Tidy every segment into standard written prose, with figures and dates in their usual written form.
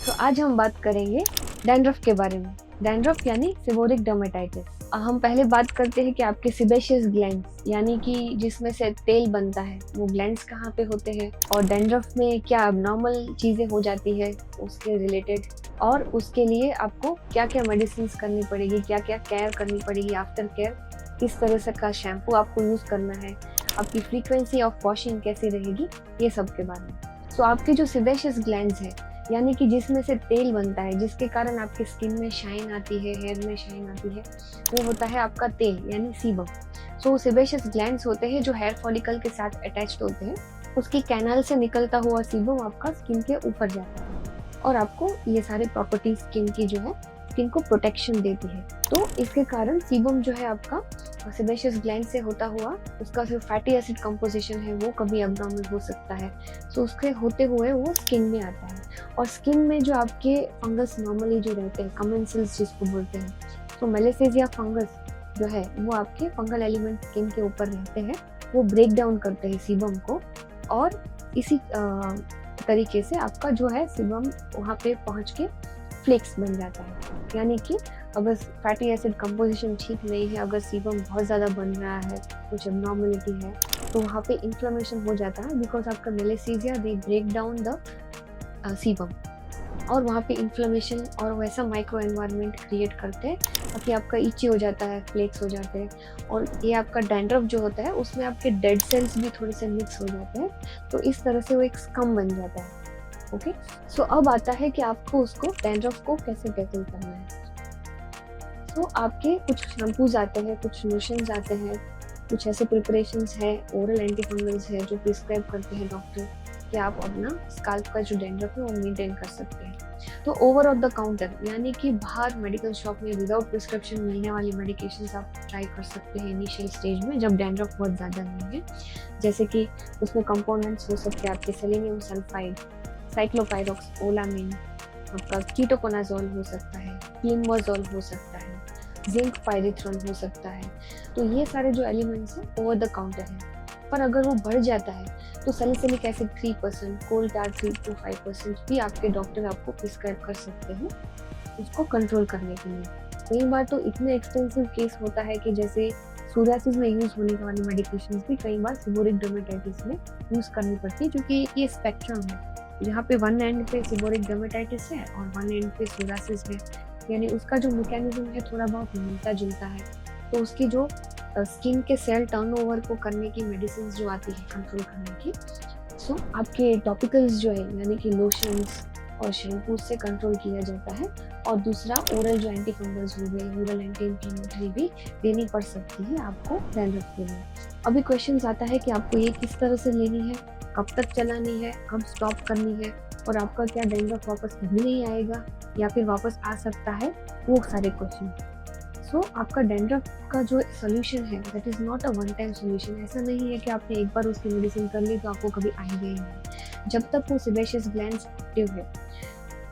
तो आज हम बात करेंगे डैंड्रफ के बारे में। डैंड्रफ यानी सेबोरिक डर्मेटाइटिस। हम पहले बात करते हैं कि आपके सिबेशियस ग्लैंड्स यानी कि जिसमें से तेल बनता है वो ग्लैंड्स कहाँ पे होते हैं और डैंड्रफ में क्या अबनॉर्मल चीज़ें हो जाती है उसके रिलेटेड, और उसके लिए आपको क्या क्या मेडिसिन करनी पड़ेगी, क्या क्या केयर करनी पड़ेगी, आफ्टर केयर किस तरह से का शैम्पू आपको यूज़ करना है, आपकी फ्रीक्वेंसी ऑफ वॉशिंग कैसी रहेगी, ये सब के बारे में। सो आपके जो सिबेशियस ग्लैंड्स है यानी कि जिसमें से तेल बनता है जिसके कारण आपकी स्किन में शाइन आती है, हेयर में शाइन आती है, वो होता है आपका तेल यानी सीबम। सो सेबेशियस ग्लैंड्स होते हैं जो हेयर फॉलिकल के साथ अटैच्ड होते हैं। उसकी कैनाल से निकलता हुआ सीबम आपका स्किन के ऊपर जाता है और आपको ये सारे प्रॉपर्टीज स्किन की जो है स्किन को प्रोटेक्शन देती है। तो इसके कारण सीबम जो है आपका सेबेशियस ग्लैंड से होता हुआ उसका जो फैटी एसिड कंपोजिशन है वो कभी अबनॉर्मल हो सकता है। सो उसके होते हुए वो स्किन में आता है और स्किन में जो आपके फंगस नॉर्मली जो रहते हैं कमेंसिल्स जिसको बोलते हैं, तो मेलेसेजिया फंगस जो है वो आपके फंगल एलिमेंट स्किन के ऊपर रहते हैं, वो ब्रेक डाउन करते हैं सीबम को और इसी तरीके से आपका जो है सीबम वहाँ पे पहुँच के फ्लेक्स बन जाता है। यानी कि अगर फैटी एसिड कंपोजिशन ठीक नहीं है, अगर सीबम बहुत ज़्यादा बन रहा है, कुछ एबनॉर्मलिटी है, तो वहाँ पे इन्फ्लेमेशन हो जाता है बिकॉज आपका Malassezia they break down the sebum और वहाँ पे इन्फ्लेमेशन और वैसा माइक्रो एनवायरनमेंट क्रिएट करते हैं ताकि आपका इची हो जाता है, फ्लेक्स हो जाते हैं और ये आपका डैंड्रफ जो होता है उसमें आपके डेड सेल्स भी थोड़े से मिक्स हो जाते हैं, तो इस तरह से वो एक स्कम बन जाता है। ओके, सो अब आता है कि आपको उसको डैंड्रफ को कैसे टैकल करना है। तो आपके कुछ शैम्पूज आते हैं, कुछ लोशंस आते हैं, कुछ ऐसे प्रिपरेशंस है, ओरल एंटीफंगल्स है जो प्रिस्क्राइब करते हैं डॉक्टर कि आप अपना स्काल्प का जो डैंड्रफ है वो मेंटेन कर सकते हैं। तो ओवर ऑफ द काउंटर यानी कि बाहर मेडिकल शॉप में विदाउट प्रिस्क्रिप्शन मिलने वाली मेडिकेशंस आप ट्राई कर सकते हैं इनिशियल स्टेज में जब डैंड्रफ बहुत ज़्यादा नहीं है। जैसे कि उसमें कंपोनेंट्स हो सकते हैं आपके सेलेनियम सल्फाइड, साइक्लोपायरोक्स, ओलामिन, आपका कीटोकोनाजोल हो सकता है, क्लिम्बाजोल हो सकता है, जिंक पायरिथ्रॉन हो सकता है। तो ये सारे जो एलिमेंट्स हैं ओवर द काउंटर हैं, पर अगर वो बढ़ जाता है तो salicylic acid 3%, coal tar 3 to 5% भी आपके डॉक्टर आपको प्रिस्क्राइब कर सकते हैं उसको कंट्रोल करने के लिए। कई बार तो इतने एक्सटेंसिव केस होता है कि जैसे सोरियासिस में यूज़ होने वाली मेडिकेशंस भी कई बार सेबोरिक डर्मेटाइटिस में यूज़ करनी पड़ती है, क्योंकि ये स्पेक्ट्रम है जहाँ पे वन एंड पे सेबोरिक डर्मेटाइटिस है और वन एंड पे सोरियासिस है, यानी उसका जो मैकेनिज्म है थोड़ा बहुत मिलता जुलता है। तो उसकी जो स्किन के सेल टर्नओवर को करने की मेडिसिन जो आती है कंट्रोल करने की, सो आपके टॉपिकल्स जो है यानी कि लोशंस और शैम्पू से कंट्रोल किया जाता है। और दूसरा ओरल जो एंटी फंगल्स हो गए, ओरल एंटी इन्फ्लेमेटरी भी देनी पड़ सकती है आपको डैंड्रफ के लिए। अभी क्वेश्चन आता है कि आपको ये किस तरह से लेनी है, कब तक चलानी है, कब स्टॉप करनी है और आपका क्या डैंड्रफ वापस कभी नहीं आएगा या फिर वापस आ सकता है, वो सारे क्वेश्चन। सो आपका डैंड्रफ का जो सोल्यूशन है that is not a one time solution. ऐसा नहीं है कि आपने एक बार उसकी मेडिसिन कर ली तो आपको कभी आएगा ही नहीं। जब तक वो सेबेशियस ग्लैंड्स एक्टिव है,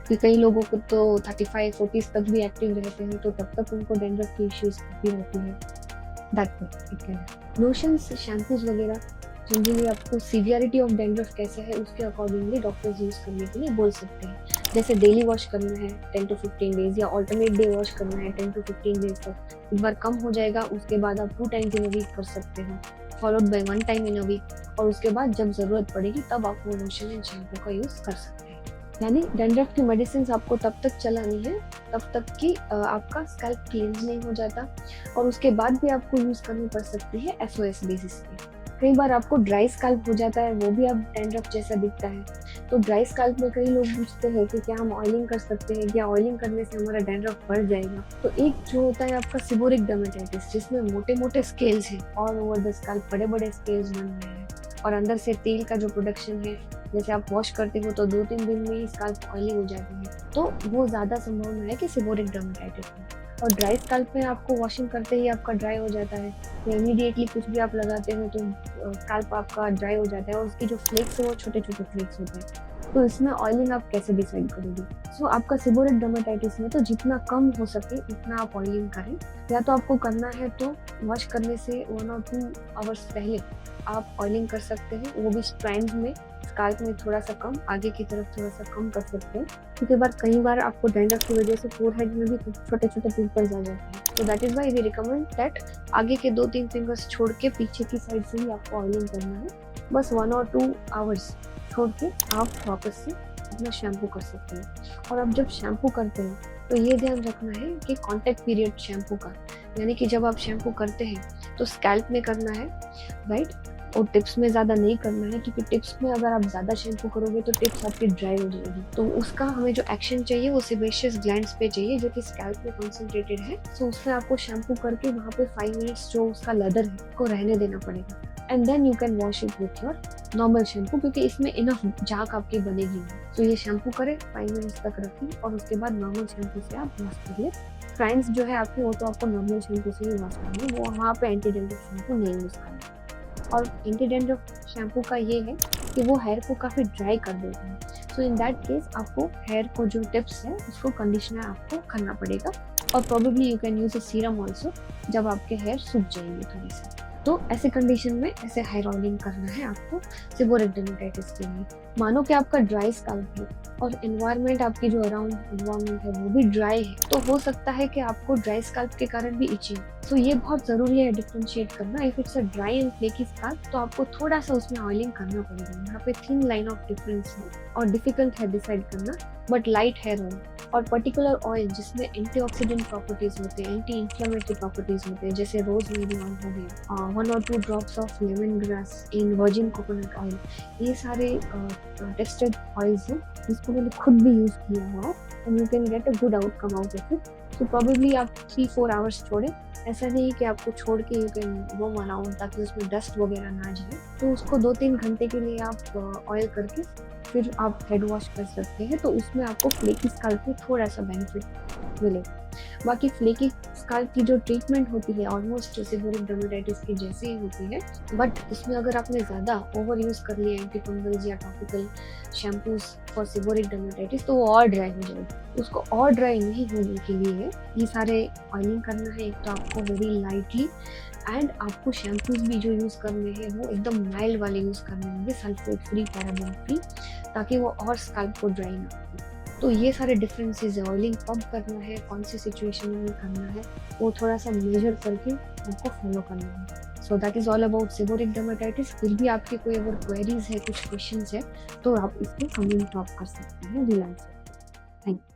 कि कई लोगों को तो 35-40 तक भी एक्टिव रहते हैं, तो तब तक उनको डैंड्रफ की इश्यूज भी रहती है। दैट मीन लोशंस, शैम्पूज वगैरह जनरली आपको सीवियरिटी ऑफ डैंड्रफ कैसे है उसके अकॉर्डिंगली डॉक्टर्स यूज़ करने के लिए बोल सकते हैं। जैसे डेली वॉश करना है 10 to 15 डेज या ऑल्टरनेट डे वॉश करना है 10 to 15 डेज तक, एक बार कम हो जाएगा उसके बाद आप 2 टाइम्स इन अ वीक कर सकते हो, followed by 1 time in a week, और उसके बाद जब ज़रूरत पड़ेगी तब आप वो लोशन एंड शैम्पू का यूज़ कर सकते हैं। यानी डैंड्रफ की मेडिसिन आपको तब तक चलानी है तब तक कि आपका स्कैल्प क्लींस नहीं हो जाता, और उसके बाद भी आपको यूज़ करनी पड़ सकती है SOS बेसिस पे। कई बार आपको ड्राई स्कैल्प हो जाता है, वो भी अब डैंड्रफ जैसा दिखता है। तो ड्राई स्कैल्प में कई लोग पूछते हैं कि क्या हम ऑयलिंग कर सकते हैं, क्या ऑयलिंग करने से हमारा डैंड्रफ बढ़ जाएगा। तो एक जो होता है आपका सेबोरिक डर्मेटाइटिस जिसमें मोटे मोटे स्केल्स हैं, ऑल ओवर द स्कैल्प बड़े बड़े स्केल्स बन रहे हैं और अंदर से तेल का जो प्रोडक्शन है, जैसे आप वॉश करते हो तो 2-3 दिन में ही स्कैल्प ऑयली हो जाती है, तो वो ज़्यादा संभावना है कि सेबोरिक डर्मेटाइटिस है। और ड्राई स्कैल्प में आपको वॉशिंग करते ही आपका ड्राई हो जाता है या इमीडिएटली कुछ भी आप लगाते हो तो स्कैल्प आपका ड्राई हो जाता है और उसकी जो फ्लेक्स है वो छोटे छोटे फ्लेक्स होते हैं। तो इसमें ऑयलिंग आप कैसे डिसाइड करोगे? सो आपका सेबोरिक डर्मेटाइटिस में तो जितना कम हो सके उतना आप ऑयलिंग करें, या तो आपको करना है तो वॉश करने से 1 or 2 आवर्स पहले आप ऑयलिंग कर सकते हैं, वो भी स्ट्रैंड्स में स्काल्प में थोड़ा सा कम, आगे की तरफ थोड़ा सा कम कर सकते हैं, क्योंकि कई बार आपको डैंड्रफ की वजह से फोरहेड में भी छोटे छोटे पिंपल्स आ जाते हैं। तो that is why we recommend that आगे के 2-3 फिंगर्स छोड़ के पीछे की साइड से ही आपको ऑयलिंग करना है। बस 1 और 2 आवर्स छोड़ के आप वापस से अपना शैम्पू कर सकते हैं। और अब जब शैम्पू करते हैं तो ये ध्यान रखना है कि कॉन्टैक्ट पीरियड शैम्पू का, यानी कि जब आप शैम्पू करते हैं तो स्कैल्प में करना है, राइट, और टिप्स में ज़्यादा नहीं करना है, क्योंकि टिप्स में अगर आप ज़्यादा शैम्पू करोगे तो टिप्स आपकी ड्राई हो जाएगी। तो उसका हमें जो एक्शन चाहिए वो सेबेशियस ग्लैंड्स पे चाहिए, जो कि स्कैल्प में कॉन्सेंट्रेटेड है। सो उसमें आपको शैम्पू करके वहाँ पे 5 मिनट्स जो उसका लेदर है उसको रहने देना पड़ेगा, and then you can wash it with your normal shampoo, क्योंकि इसमें इनफ झाग आपकी बनेगी नहीं। तो ये शैम्पू करें, 5 मिनट्स तक रखें और उसके बाद नॉर्मल शैम्पू से आप वॉश कर ले। फ्रेंड्स जो है आपके, वो तो आपको नॉर्मल शैम्पू से ही वॉश करना है, वो वहाँ पे एंटी डैंड्रफ शैम्पू नहीं यूज़ करना। और एंटी डैंड्रफ शैम्पू का ये है कि वो हेयर को काफ़ी ड्राई कर देता है। सो इन दैट केस आपको हेयर को जो टिप्स है उसको कंडीशनर आपको करना पड़ेगा, और probably you can use a serum also जब आपके हेयर सूख जाएंगे थोड़ी सी। तो ऐसे कंडीशन में ऐसे हेयर ऑयलिंग करना है आपको सेबोरिक डर्मेटाइटिस के लिए। मानो कि आपका ड्राई स्कैल्प है और एनवायरनमेंट आपकी जो अराउंड एनवायरनमेंट है वो भी ड्राई है, तो हो सकता है कि आपको ड्राई स्कैल्प के कारण भी इचिंग। तो ये बहुत ज़रूरी है डिफरेंशिएट करना। If it's a dry and flaky scalp तो आपको थोड़ा सा उसमें ऑयलिंग करना पड़ेगा। यहाँ पे थिन लाइन ऑफ डिफरेंस है और डिफिकल्ट है डिसाइड करना, बट लाइट हेयर ऑयल और पर्टिकुलर ऑयल जिसमें एंटीऑक्सीडेंट प्रॉपर्टीज होते हैं, एंटी इन्फ्लेमेटरी प्रॉपर्टीज होते हैं, जैसे रोजमेरी ऑयल हो गया, 1 और 2 drops of lemon grass in virgin coconut oil, ये सारे टेस्टेड ऑयल्स हैं जिसको मैंने खुद भी यूज़ किया हुआ है, and you can get a good outcome out of it. तो प्रोबेबली आप 3-4 आवर्स छोड़ें, ऐसा नहीं कि आपको छोड़ के यू कैन रोम अराउंड ताकि उसमें डस्ट वगैरह ना जाए। तो उसको 2-3 घंटे के लिए आप ऑयल करके फिर आप हेड वॉश कर सकते हैं, तो उसमें आपको फ्लेकी स्कैल्प में थोड़ा सा बेनिफिट मिलेगा। बाकी फ्लेकी स्कैल्प की जो ट्रीटमेंट होती है ऑलमोस्ट सेबोरिक डर्मेटाइटिस की जैसे ही होती है, बट इसमें अगर आपने ज़्यादा ओवर यूज़ कर लिया एंटी फंगल्स या topical shampoos for seborrheic dermatitis तो वो और ड्राई हो जाएगी। उसको और ड्राई नहीं होने के लिए ये सारे ऑयलिंग करना है। एक तो आपको वेरी लाइटली, एंड आपको शैम्पूज भी जो यूज़ करने हैं वो एकदम माइल्ड वाले यूज़ करने होंगे, सल्फेट फ्री, पैराबेन फ्री, ताकि वो और स्कैल्प को ड्राई ना करे। तो ये सारे डिफरेंसेस है। ऑयलिंग कब करना है, कौन सी सिचुएशन में करना है, वो थोड़ा सा मेजर करके आपको फॉलो करना है। So that is all about seborrheic dermatitis. फिर भी आपके कोई अगर क्वेरीज है, कुछ क्वेश्चंस है, तो आप इसमें कमेंट ड्रॉप कर सकते हैं, विल आंसर। Thank you.